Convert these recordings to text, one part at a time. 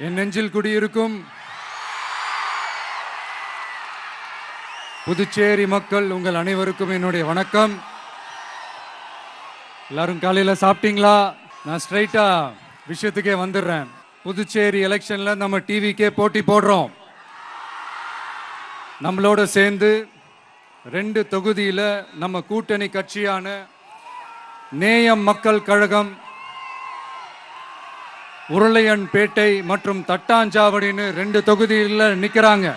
என் நெஞ்சில் குடியிருக்கும் புதுச்சேரி மக்கள் உங்கள் அனைவருக்கும் என்னுடைய வணக்கம். எல்லாரும் காலையில் சாப்பிட்டீங்களா? நான் ஸ்ட்ரைட்டா விஷயத்துக்கே வந்துடுறேன். புதுச்சேரி எலெக்ஷன்ல நம்ம டிவிக்கே போட்டி போடுறோம். நம்மளோட சேர்ந்து 2 தொகுதியில் நம்ம கூட்டணி கட்சியான நேயம் மக்கள் கழகம், உருளையன்பேட்டை மற்றும் தட்டாஞ்சாவடின்னு 2 தொகுதியில் நிற்கிறாங்க.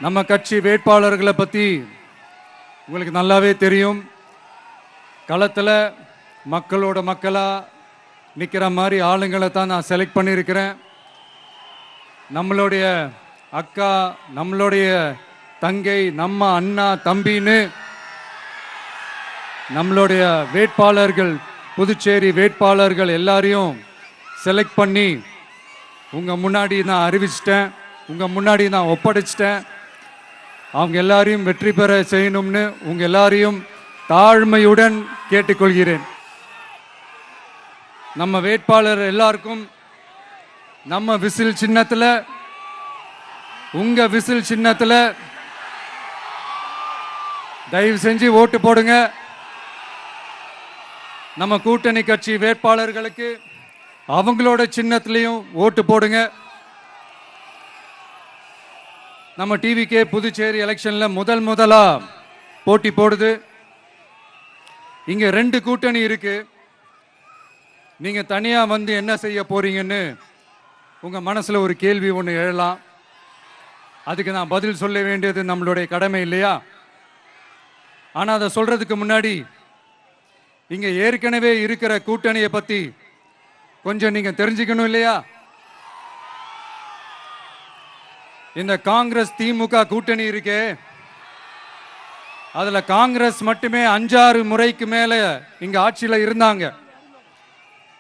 நம்ம கட்சி வேட்பாளர்களை பற்றி உங்களுக்கு நல்லாவே தெரியும். களத்தில் மக்களோட மக்களாக நிற்கிற மாதிரி ஆளுங்களை தான் நான் செலக்ட் பண்ணியிருக்கிறேன். நம்மளுடைய அக்கா, நம்மளுடைய தங்கை, நம்ம அண்ணா, தம்பின்னு நம்மளுடைய வேட்பாளர்கள், புதுச்சேரி வேட்பாளர்கள் எல்லாரையும் செலக்ட் பண்ணி உங்கள் முன்னாடி நான் அறிவிச்சிட்டேன், உங்கள் முன்னாடி நான் ஒப்படைச்சிட்டேன். அவங்க எல்லாரையும் வெற்றி பெற செய்யணும்னு உங்கள் எல்லாரையும் தாழ்மையுடன் கேட்டுக்கொள்கிறேன். நம்ம வேட்பாளர் எல்லாருக்கும் நம்ம விசில் சின்னத்தில், உங்கள் விசில் சின்னத்தில் தயவு செஞ்சு ஓட்டு போடுங்க. நம்ம கூட்டணி கட்சி வேட்பாளர்களுக்கு அவங்களோட சின்னத்திலையும் ஓட்டு போடுங்க. நம்ம டிவிக்கே புதுச்சேரி எலெக்ஷன்ல முதலா போட்டி போடுது. இங்க 2 கூட்டணி இருக்கு. நீங்க தனியா வந்து என்ன செய்ய போறீங்கன்னு உங்க மனசுல ஒரு கேள்வி ஒன்று எழலாம். அதுக்கு நான் பதில் சொல்ல வேண்டியது நம்மளுடைய கடமை இல்லையா? ஆனா அதை சொல்றதுக்கு முன்னாடி இங்க ஏற்கனவே இருக்கிற கூட்டணியை பத்தி கொஞ்சம் நீங்க தெரிஞ்சுக்கணும் இல்லையா? இந்த காங்கிரஸ் திமுக கூட்டணி இருக்கே, அதுல காங்கிரஸ் மட்டுமே 5-6 முறைக்கு மேல இங்க ஆட்சியில இருந்தாங்க.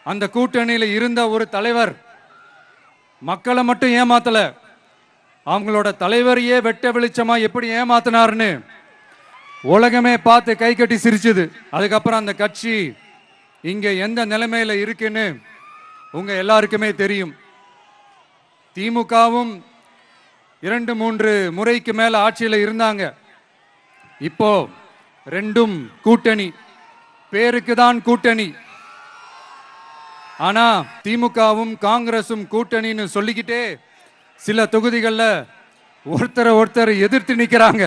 அந்த கூட்டணியில இருந்த ஒரு தலைவர் மக்களை மட்டும் ஏமாத்தல, அவங்களோட தலைவரையே வெட்ட வெளிச்சமா எப்படி ஏமாத்தினார்னு உலகமே பார்த்து கை கட்டி சிரிச்சது. அதுக்கப்புறம் அந்த கட்சி இங்க எந்த நிலைமையில இருக்குன்னு உங்க எல்லாருக்குமே தெரியும். திமுகவும் 2-3 முறைக்கு மேல ஆட்சியில இருந்தாங்க. இப்போ 2ம் கூட்டணி, பேருக்கு தான் கூட்டணி. ஆனா திமுகவும் காங்கிரசும் கூட்டணின்னு சொல்லிக்கிட்டே சில தொகுதிகளில் ஒருத்தரை எதிர்த்து நிற்கிறாங்க.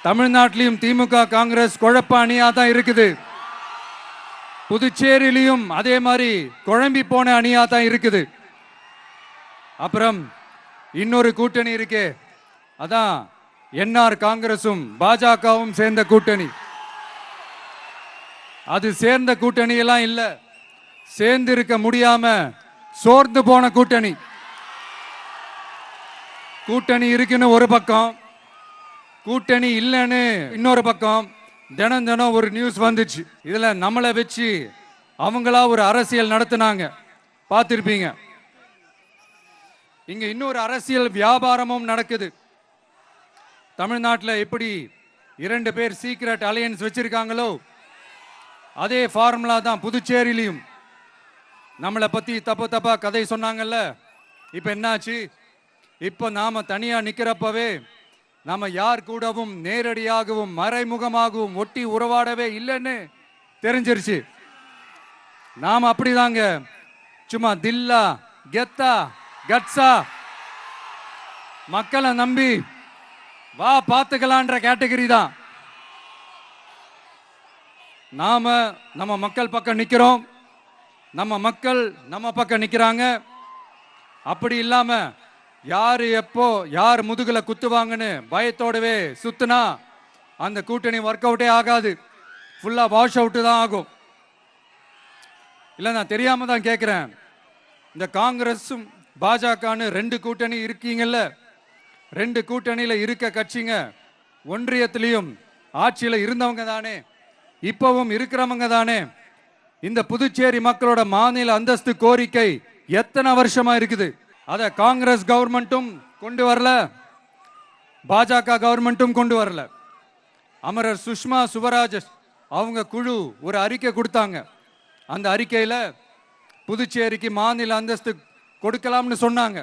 தமிழ்நாட்டிலையும் திமுக காங்கிரஸ் குழப்ப அணியா தான் இருக்குது. புதுச்சேரியிலையும் அதே மாதிரி குழம்பி போன அணியா தான் இருக்குது. அப்புறம் இன்னொரு கூட்டணி இருக்கே, அதான் என்ஆர் காங்கிரசும் பாஜகவும் சேர்ந்த கூட்டணி. அது சேர்ந்த கூட்டணி எல்லாம் இல்ல, சேர்ந்து இருக்க முடியாம சோர்ந்து போன கூட்டணி. கூட்டணி இருக்குன்னு ஒரு பக்கம், கூட்டணி இல்லைன்னு இன்னொரு பக்கம் தினம் ஒரு நியூஸ் வந்துச்சு. இதுல நம்மளை வச்சு அவங்களா ஒரு அரசியல் நடத்தினாங்க, பார்த்திருப்பீங்க. இங்க இன்னொரு அரசியல் வியாபாரமும் நடக்குது. தமிழ்நாட்டில் எப்படி 2 பேர் சீக்ரெட் அலையன்ஸ் வச்சிருக்காங்களோ அதே ஃபார்முலா தான் புதுச்சேரியிலையும். நம்மளை பத்தி தப்பா கதை சொன்னாங்கல்ல, இப்ப என்னாச்சு? இப்ப நாம தனியா நிக்கிறப்பவே நாம யார் கூடவும் நேரடியாகவும் மறைமுகமாகவும் ஒட்டி உறவாடவே இல்லைன்னு தெரிஞ்சிருச்சு. நாம அப்படிதாங்க, சும்மா தில்லா கெத்தா கட்ஸா மக்களை நம்பி வா பார்த்துக்கலான்ற கேட்டகரி தான். நாம நம்ம மக்கள் பக்கம் நிக்கிறோம், நம்ம மக்கள் நம்ம பக்கம் நிக்கிறாங்க. அப்படி இல்லாம யாரு எப்போ யார் முதுகுல குத்துவாங்கன்னு பயத்தோடவே சுத்துனா அந்த கூட்டணி ஒர்க் அவுட்டே ஆகாது, ஃபுல்லா வாஷ் அவுட் தான் ஆகும். இல்ல நான் தெரியாம தான் கேட்கிறேன். இந்த காங்கிரஸும் பாஜகன்னு 2 கூட்டணி இருக்கீங்கல்ல, 2 கூட்டணியில இருக்க கட்சிங்க ஒன்றியத்திலையும் ஆட்சியில இருந்தவங்க தானே, இப்பவும் இருக்கிறவங்க தானே. இந்த புதுச்சேரி மக்களோட மாநில அந்தஸ்து கோரிக்கை எத்தனை வருஷமா இருக்குது? அத காங்கிரஸ் கவர்மெண்ட்டும் கொண்டு வரல, பாஜக கவர்மெண்ட்டும் கொண்டு வரல. அமரர் சுஷ்மா சுவராஜ் அவங்க குழு ஒரு அறிக்கை கொடுத்தாங்க. அந்த அறிக்கையில் புதுச்சேரிக்கு மாநில அந்தஸ்து கொடுக்கலாம்னு சொன்னாங்க.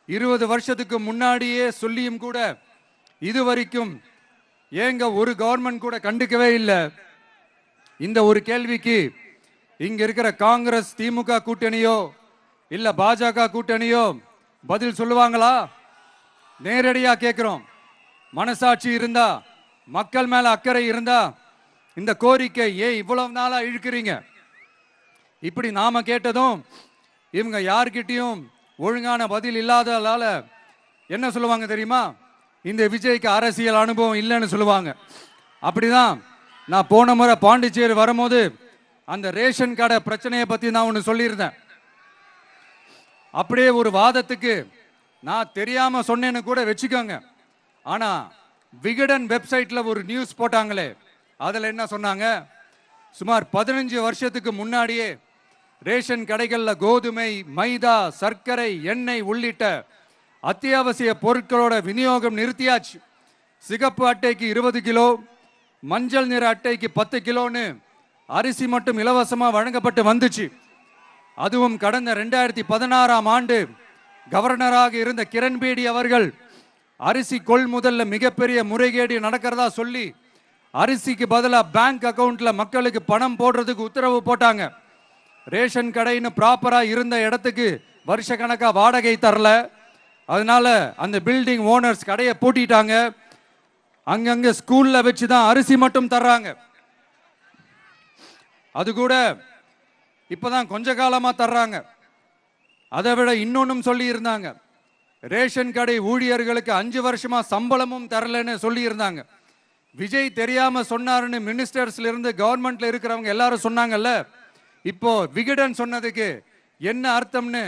20 வருஷத்துக்கு முன்னாடியே சொல்லியும் கூட இதுவரைக்கும் ஏங்க ஒரு கவர்மெண்ட் கூட கண்டுக்கவே இல்லை. இந்த ஒரு கேள்விக்கு இங்க இருக்கிற காங்கிரஸ் திமுக கூட்டணியோ இல்ல பாஜக கூட்டணியோ பதில் சொல்லுவாங்களா? நேரடியா கேட்கிறோம். மனசாட்சி இருந்தா, மக்கள் மேல அக்கறை இருந்தா இந்த கோரிக்கை ஏன் இவ்வளவு நாளா இழுக்கிறீங்க? இப்படி நாம கேட்டதும் இவங்க யார்கிட்டையும் ஒழுங்கான பதில் இல்லாததால என்ன சொல்லுவாங்க தெரியுமா? இந்த விஜய்க்கு அரசியல் அனுபவம் இல்லைன்னு சொல்லுவாங்க. அப்படிதான் நான் போன முறை பாண்டிச்சேரி வரும்போது அந்த ரேஷன் கடை பிரச்சனையை பத்தி நான் ஒன்று சொல்லியிருந்தேன். அப்படியே ஒரு வாதத்துக்கு நான் தெரியாம சொன்னேன்னு கூட வச்சுக்கோங்க. ஆனா விகடன் வெப்சைட்ல ஒரு நியூஸ் போட்டாங்களே, அதுல என்ன சொன்னாங்க? சுமார் 15 வருஷத்துக்கு முன்னாடியே ரேஷன் கடைகள்ல கோதுமை, மைதா, சர்க்கரை, எண்ணெய் உள்ளிட்ட அத்தியாவசிய பொருட்களோட விநியோகம் நிறுத்தியாச்சு. சிகப்பு அட்டைக்கு 20 கிலோ, மஞ்சள் நிற அட்டைக்கு 10 கிலோன்னு அரிசி மட்டும் இலவசமா வழங்கப்பட்டு வந்துச்சு. அதுவும் கடந்த 2016ஆம் ஆண்டு கவர்னராக இருந்த கிரண்பேடி அவர்கள் அரிசி கொள்முதல்ல மிகப்பெரிய முறைகேடு நடக்கிறதா சொல்லி அரிசிக்கு பதிலாக பேங்க் அக்கவுண்ட்ல மக்களுக்கு பணம் போடுறதுக்கு உத்தரவு போட்டாங்க. ரேஷன் கடைன்னு ப்ராப்பரா இருந்த இடத்துக்கு வருஷ கணக்கா வாடகை தரல. அதனால அந்த பில்டிங் ஓனர்ஸ் கடையை பூட்டிட்டாங்க. அங்கங்க ஸ்கூல்ல வச்சுதான் அரிசி மட்டும் தர்றாங்க. அது கூட இப்பதான் கொஞ்ச காலமா தர்றாங்க. அதை விட இன்னொன்னும் சொல்லி இருந்தாங்க, ரேஷன் கடை ஊழியர்களுக்கு 5 வருஷமா சம்பளமும் தரலன்னு சொல்லி இருந்தாங்க. விஜய் தெரியாம சொன்னாருன்னு மினிஸ்டர்ஸ்ல இருந்து கவர்மெண்ட்ல இருக்கிறவங்க எல்லாரும் சொன்னாங்கல்ல. இப்போ விகடன் சொன்னதுக்கு என்ன அர்த்தம்னு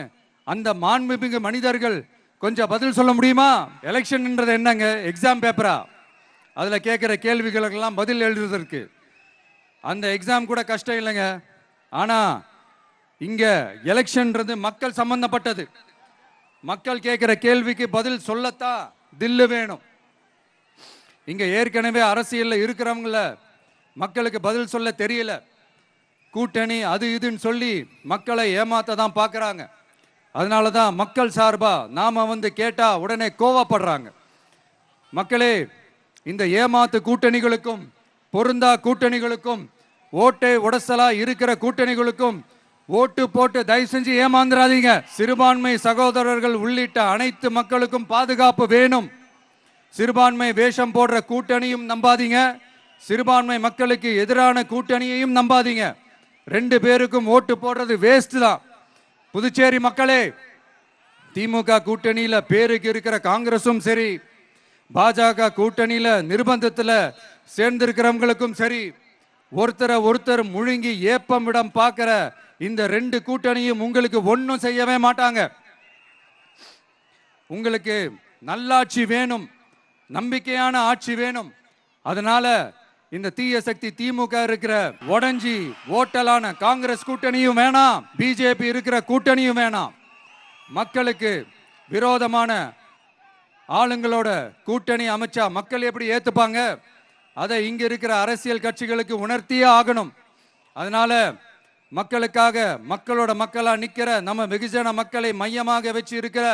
அந்த மாண்புமிகு மனிதர்கள் கொஞ்சம் பதில் சொல்ல முடியுமா? எலெக்ஷன்ன்றது என்னங்க, எக்ஸாம் பேப்பரா? அதுல கேட்கிற கேள்விகளுக்கெல்லாம் பதில் எழுதுறதுக்கு அந்த எக்ஸாம் கூட கஷ்டம் இல்லைங்க. ஆனா இங்க எலெக்ஷன்ன்றது மக்கள் சம்பந்தப்பட்டது. மக்கள் கேட்கிற கேள்விக்கு பதில் சொல்லத்தான் தில்லு வேணும். இங்க ஏற்கனவே அரசியல்ல இருக்கிறவங்கள மக்களுக்கு பதில் சொல்ல தெரியல. கூட்டணி அது இதுன்னு சொல்லி மக்களை ஏமாத்த தான் பார்க்கறாங்க. அதனாலதான் மக்கள் சார்பா நாம வந்து கேட்டா உடனே கோவப்படுறாங்க. மக்களே, இந்த ஏமாத்து கூட்டணிகளுக்கும் பொருந்தா கூட்டணிகளுக்கும் ஓட்டை உடசலா இருக்கிற கூட்டணிகளுக்கும் ஓட்டு போட்டு தயவு செஞ்சு ஏமாந்துடாதீங்க. சிறுபான்மை சகோதரர்கள் உள்ளிட்ட அனைத்து மக்களுக்கும் பாதுகாப்பு வேணும். சிறுபான்மை வேஷம் போடுற கூட்டணியும் நம்பாதீங்க, சிறுபான்மை மக்களுக்கு எதிரான கூட்டணியையும் நம்பாதீங்க. 2 பேருக்கும் ஓட்டு போடுறது வேஸ்ட் தான். புதுச்சேரி மக்களே, திமுக கூட்டணியில பேருக்கு இருக்கிற காங்கிரசும் சரி, பாஜக கூட்டணியில நிர்பந்தத்துல சேர்ந்திருக்கிறவங்களுக்கும் சரி, ஒருத்தர் முழுங்கி ஏப்பமிடம் பார்க்கிற இந்த 2 கூட்டணியும் உங்களுக்கு ஒன்னும் செய்யவே மாட்டாங்க. உங்களுக்கு நல்லாட்சி வேணும், நம்பிக்கையான ஆட்சி வேணும். அதனால இந்த தீய சக்தி திமுக இருக்கிற உடஞ்சி ஓட்டலான காங்கிரஸ் கூட்டணியும் வேணாம், பிஜேபி இருக்கிற கூட்டணியும் வேணாம். மக்களுக்கு விரோதமான ஆளுங்களோட கூட்டணி அமைச்சா மக்கள் எப்படி ஏத்துப்பாங்க? அதை இங்க இருக்கிற அரசியல் கட்சிகளுக்கு உணர்த்தியே ஆகணும். அதனால மக்களுக்காக மக்களோட மக்களா நிக்கிற நம்ம வெகுஜன மக்களை மையமாக வச்சு இருக்கிற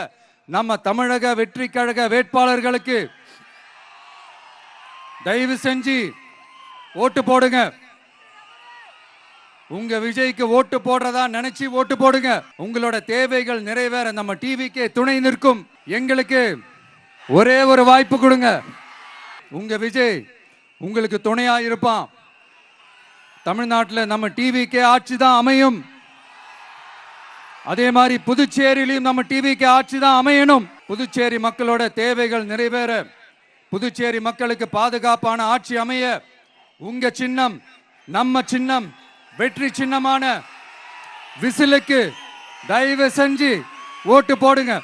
நம்ம தமிழக வெற்றி கழக வேட்பாளர்களுக்கு தயவு செஞ்சு ஓட்டு போடுங்க. உங்க விஜய்க்கு ஓட்டு போடுறதா நினைச்சு ஓட்டு போடுங்க. உங்களோட தேவைகள் நிறைவேற நம்ம டிவிக்கே துணை நிற்கும். எங்களுக்கு ஒரே ஒரு வாய்ப்பு கொடுங்க. உங்க விஜய் உங்களுக்கு துணையா இருப்பான். தமிழ்நாட்டில் நம்ம டிவிக்கே ஆட்சி தான் அமையும். அதே மாதிரி புதுச்சேரியிலும் நம்ம டிவிக்கு ஆட்சி தான் அமையணும். புதுச்சேரி மக்களோட தேவைகள் நிறைவேற, புதுச்சேரி மக்களுக்கு பாதுகாப்பான ஆட்சி அமைய உங்க சின்னம், நம்ம சின்னம், வெற்றி சின்னமான விசிலுக்கு தயவு செஞ்சு ஓட்டு போடுங்க.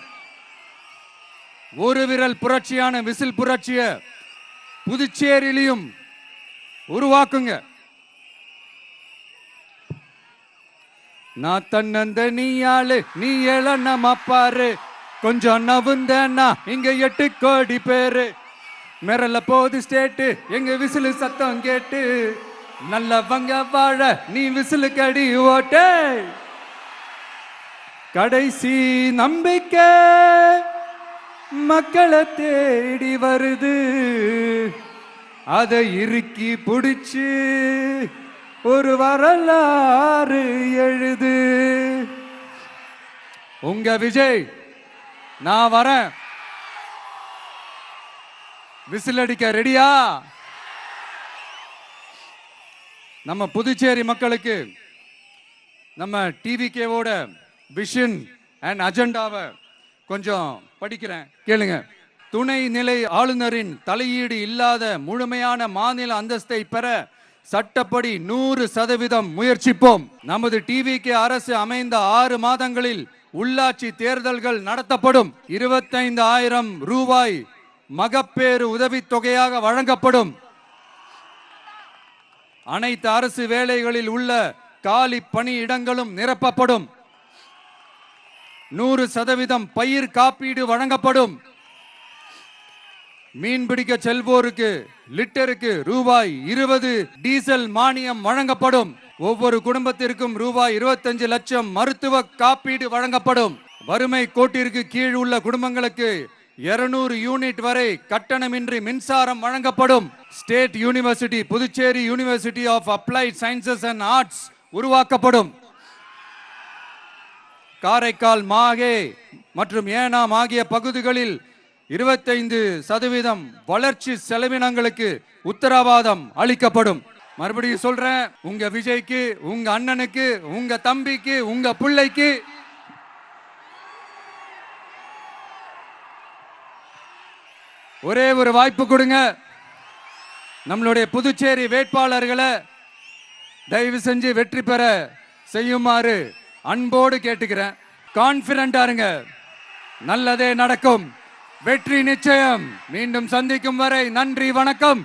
ஒரு விரல் புரட்சியான விசில் புரட்சிய புதுச்சேரியிலும் உருவாக்குங்க. நான் தன்னந்த நீயாளு, நீ எழனமா பாரு, கொஞ்சம் நவுந்தனா இங்க 8 கோடி பேரு. மிரல போது ஸ்டேட்டு எங்க விசிலு சத்தம் கேட்டு, நல்லவங்க வாழ நீ விசிலுக்கடி ஓட்டே. கடைசி நம்பிக்கை மக்களை தேடி வருது, அதை இறுக்கி பிடிச்சு ஒரு வரலாறு எழுது. உங்க விஜய், நான் வரேன். விசில் அடிக்க ரெடியா? நம்ம புதுச்சேரி மக்களுக்கு நம்ம டிவிகேவோட விஷன் அண்ட் அஜெண்டாவை கொஞ்சம் படிக்கிறேன், கேளுங்க. துணை நிலை ஆளுநரின் தலையீடு இல்லாத முழுமையான மாநில அந்தஸ்தை பெற சட்டப்படி 100% முயற்சிப்போம். நமது டிவிகே அரசு அமைந்த 6 மாதங்களில் உள்ளாட்சி தேர்தல்கள் நடத்தப்படும். 25,000 ரூபாய் மகப்பேறு உதவித்தொகையாக வழங்கப்படும். அனைத்து அரசு வேலைகளில் உள்ள காலி பணியிடங்களும் நிரப்பப்படும். 100% பயிர் காப்பீடு வழங்கப்படும். மீன்பிடிக்க செல்வோருக்கு லிட்டருக்கு ரூபாய் 20 டீசல் மானியம் வழங்கப்படும். ஒவ்வொரு குடும்பத்திற்கும் ரூபாய் 25 லட்சம் மருத்துவ காப்பீடு வழங்கப்படும். வறுமை கோட்டிற்கு கீழ் உள்ள குடும்பங்களுக்கு 200 யூனிட் வரை கட்டணமின்றி மின்சாரம் வழங்கப்படும். State university Puducherry university of applied sciences and arts உருவாக்கப்படும். காரைக்கால், மாஹே மற்றும் ஏனாம் ஆகிய பகுதிகளில் 25% வளர்ச்சி செலவினங்களுக்கு உத்தரவாதம் அளிக்கப்படும். மறுபடியும் சொல்றேன், உங்க விஜய்க்கு, உங்க அண்ணனுக்கு, உங்க தம்பிக்கு, உங்க பிள்ளைக்கு ஒரே ஒரு வாய்ப்பு கொடுங்க. நம்மளுடைய புதுச்சேரி வேட்பாளர்களை தயவு செஞ்சு வெற்றி பெற செய்யுமாறு அன்போடு கேட்டுக்கிறேன். கான்பிடண்டா இருங்க, நல்லதே நடக்கும், வெற்றி நிச்சயம். மீண்டும் சந்திக்கும் வரை நன்றி, வணக்கம்.